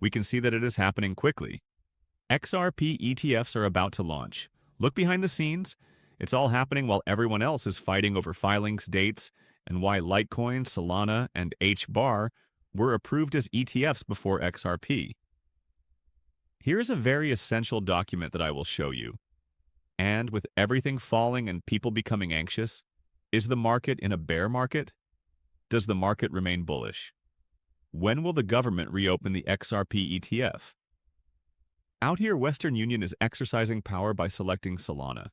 We can see that it is happening quickly. XRP ETFs are about to launch. Look behind the scenes. It's all happening while everyone else is fighting over filings, dates, and why Litecoin, Solana, and HBAR were approved as ETFs before XRP. Here is a very essential document that I will show you. And with everything falling and people becoming anxious, is the market in a bear market? Does the market remain bullish? When will the government reopen the XRP ETF? Out here, Western Union is exercising power by selecting Solana.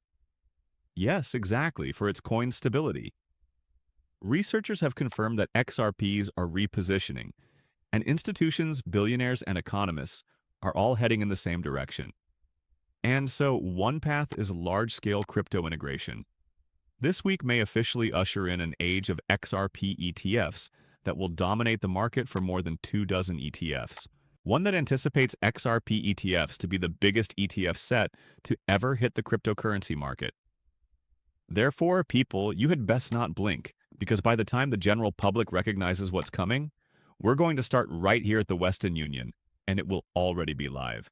Yes, exactly, for its coin stability. Researchers have confirmed that XRPs are repositioning, and institutions, billionaires, and economists are all heading in the same direction. And so, one path is large-scale crypto integration. This week may officially usher in an age of XRP ETFs that will dominate the market for more than 24 ETFs. One that anticipates XRP ETFs to be the biggest ETF set to ever hit the cryptocurrency market. Therefore, people, you had best not blink, because by the time the general public recognizes what's coming, we're going to start right here at the Western Union, and it will already be live.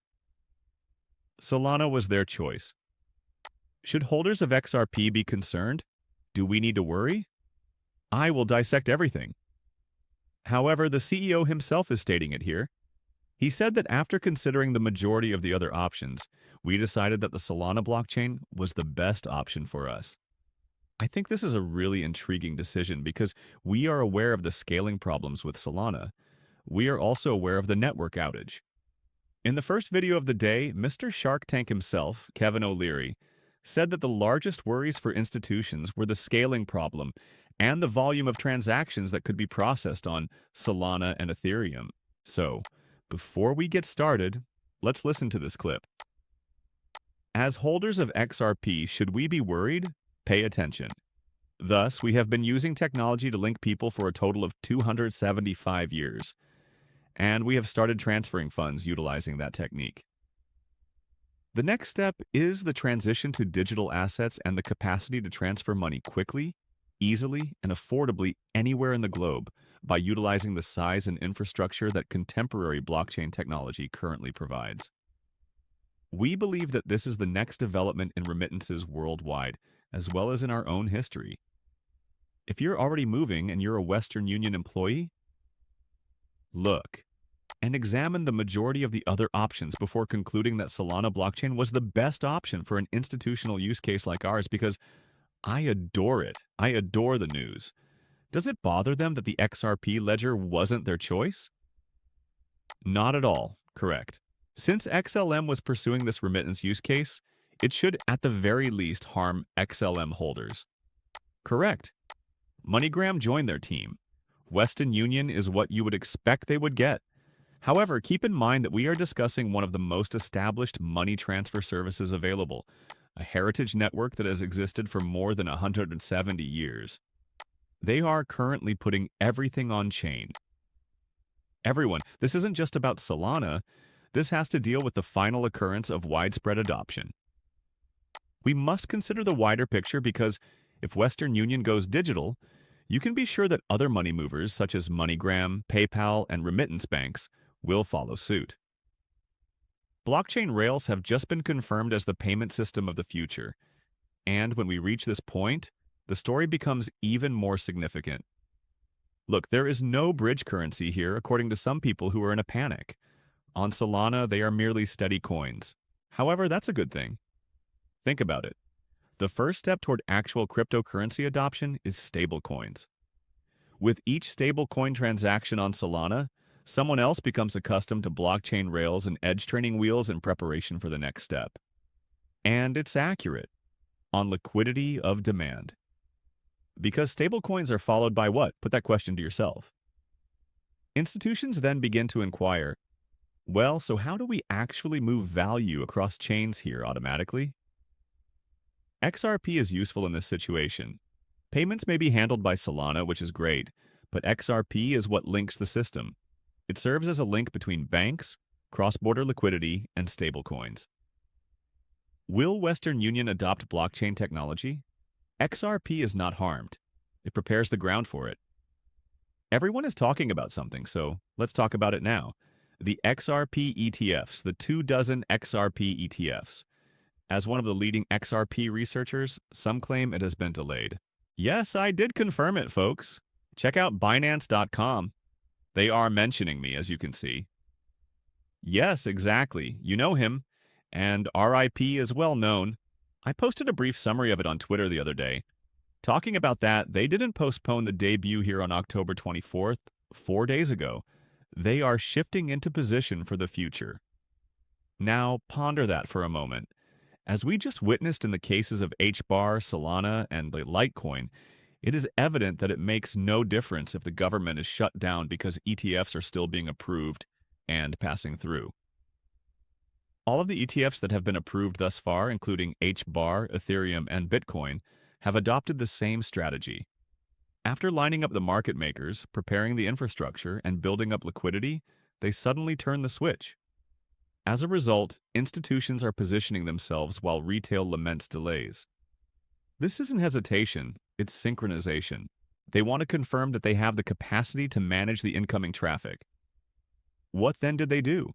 Solana was their choice. Should holders of XRP be concerned? Do we need to worry? I will dissect everything. However, the CEO himself is stating it here. He said that after considering the majority of the other options, we decided that the Solana blockchain was the best option for us. I think this is a really intriguing decision because we are aware of the scaling problems with Solana. We are also aware of the network outage. In the first video of the day, Mr. Shark Tank himself, Kevin O'Leary, said that the largest worries for institutions were the scaling problem and the volume of transactions that could be processed on Solana and Ethereum. So, before we get started, let's listen to this clip. As holders of XRP, should we be worried? Pay attention. Thus, we have been using technology to link people for a total of 275 years, and we have started transferring funds utilizing that technique. The next step is the transition to digital assets and the capacity to transfer money quickly, easily, and affordably anywhere in the globe by utilizing the size and infrastructure that contemporary blockchain technology currently provides. We believe that this is the next development in remittances worldwide, as well as in our own history. If you're already moving and you're a Western Union employee, look and examine the majority of the other options before concluding that Solana blockchain was the best option for an institutional use case like ours because I adore it. I adore the news. Does it bother them that the XRP ledger wasn't their choice? Not at all, correct. Since XLM was pursuing this remittance use case, it should at the very least harm XLM holders. Correct. MoneyGram joined their team. Western Union is what you would expect they would get. However, keep in mind that we are discussing one of the most established money transfer services available, a heritage network that has existed for more than 170 years. They are currently putting everything on chain. Everyone, this isn't just about Solana. This has to deal with the final occurrence of widespread adoption. We must consider the wider picture because if Western Union goes digital, you can be sure that other money movers such as MoneyGram, PayPal, and remittance banks will follow suit. Blockchain rails have just been confirmed as the payment system of the future. And when we reach this point, the story becomes even more significant. Look, there is no bridge currency here according to some people who are in a panic. On Solana, they are merely steady coins. However, that's a good thing. Think about it. The first step toward actual cryptocurrency adoption is stablecoins. With each stablecoin transaction on Solana, someone else becomes accustomed to blockchain rails and edge training wheels in preparation for the next step. And it's accurate on liquidity of demand. Because stablecoins are followed by what? Put that question to yourself. Institutions then begin to inquire, well, so how do we actually move value across chains here automatically? XRP is useful in this situation. Payments may be handled by Solana, which is great, but XRP is what links the system. It serves as a link between banks, cross-border liquidity, and stablecoins. Will Western Union adopt blockchain technology? XRP is not harmed. It prepares the ground for it. Everyone is talking about something, so let's talk about it now. The XRP ETFs, the 2 dozen XRP ETFs. As one of the leading XRP researchers, some claim it has been delayed. Yes, I did confirm it, folks. Check out Binance.com. They are mentioning me, as you can see. Yes, exactly. You know him. And RIP is well known. I posted a brief summary of it on Twitter the other day. Talking about that, they didn't postpone the debut here on October 24th, 4 days ago. They are shifting into position for the future. Now, ponder that for a moment. As we just witnessed in the cases of HBAR, Solana, and the Litecoin, it is evident that it makes no difference if the government is shut down because ETFs are still being approved and passing through. All of the ETFs that have been approved thus far, including HBAR, Ethereum, and Bitcoin, have adopted the same strategy. After lining up the market makers, preparing the infrastructure, and building up liquidity, they suddenly turn the switch. As a result, institutions are positioning themselves while retail laments delays. This isn't hesitation, it's synchronization. They want to confirm that they have the capacity to manage the incoming traffic. What then did they do?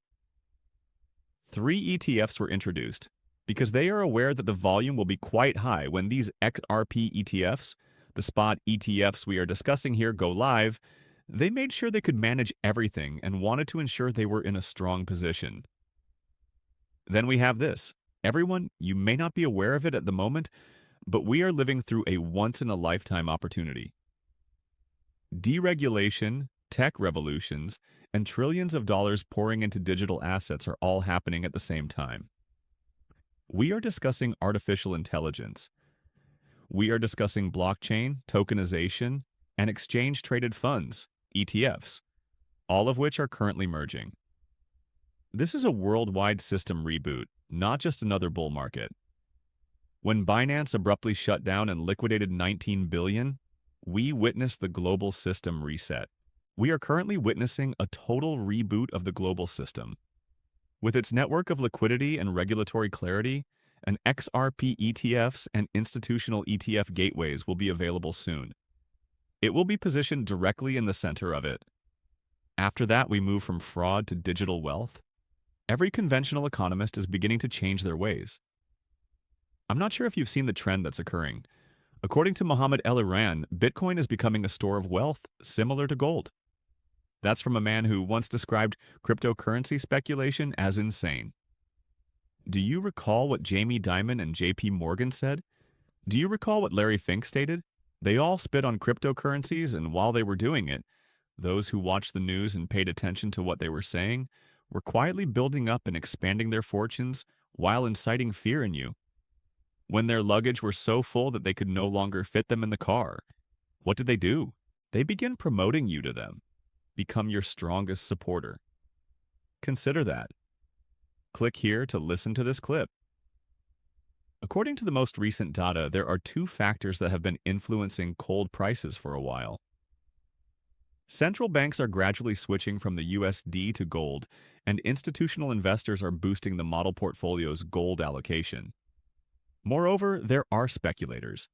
3 ETFs were introduced because they are aware that the volume will be quite high when these XRP ETFs, the spot ETFs we are discussing here, go live. They made sure they could manage everything and wanted to ensure they were in a strong position. Then we have this. Everyone, you may not be aware of it at the moment, but we are living through a once-in-a-lifetime opportunity. Deregulation, tech revolutions, and trillions of dollars pouring into digital assets are all happening at the same time. We are discussing artificial intelligence. We are discussing blockchain, tokenization, and exchange-traded funds, ETFs, all of which are currently merging. This is a worldwide system reboot, not just another bull market. When Binance abruptly shut down and liquidated $19 billion, we witnessed the global system reset. We are currently witnessing a total reboot of the global system. With its network of liquidity and regulatory clarity, an XRP ETFs and institutional ETF gateways will be available soon. It will be positioned directly in the center of it. After that, we move from fraud to digital wealth. Every conventional economist is beginning to change their ways. I'm not sure if you've seen the trend that's occurring. According to Mohammed El-Iran, Bitcoin is becoming a store of wealth similar to gold. That's from a man who once described cryptocurrency speculation as insane. Do you recall what Jamie Dimon and JP Morgan said? Do you recall what Larry Fink stated? They all spit on cryptocurrencies, and while they were doing it, those who watched the news and paid attention to what they were saying were quietly building up and expanding their fortunes while inciting fear in you. When their luggage were so full that they could no longer fit them in the car, what did they do? They began promoting you to them. Become your strongest supporter. Consider that. Click here to listen to this clip. According to the most recent data, there are 2 factors that have been influencing gold prices for a while. Central banks are gradually switching from the USD to gold, and institutional investors are boosting the model portfolio's gold allocation. Moreover, there are speculators.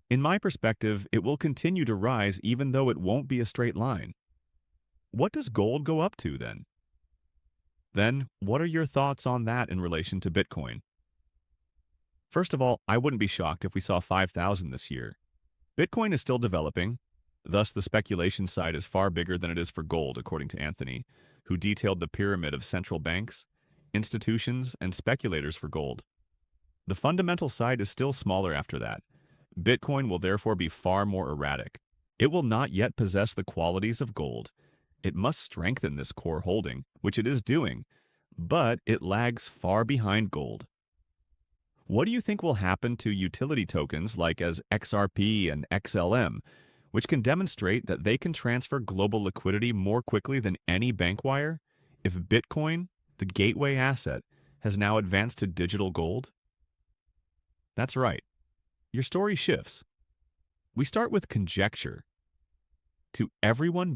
In my perspective, it will continue to rise even though it won't be a straight line. What does gold go up to then? Then, what are your thoughts on that in relation to Bitcoin? First of all, I wouldn't be shocked if we saw 5,000 this year. Bitcoin is still developing, thus the speculation side is far bigger than it is for gold, according to Anthony, who detailed the pyramid of central banks, institutions, and speculators for gold. The fundamental side is still smaller after that. Bitcoin will therefore be far more erratic. It will not yet possess the qualities of gold. It must strengthen this core holding, which it is doing, but it lags far behind gold. What do you think will happen to utility tokens like as XRP and XLM, which can demonstrate that they can transfer global liquidity more quickly than any bank wire, if Bitcoin, the gateway asset, has now advanced to digital gold? That's right. Your story shifts. We start with conjecture. To everyone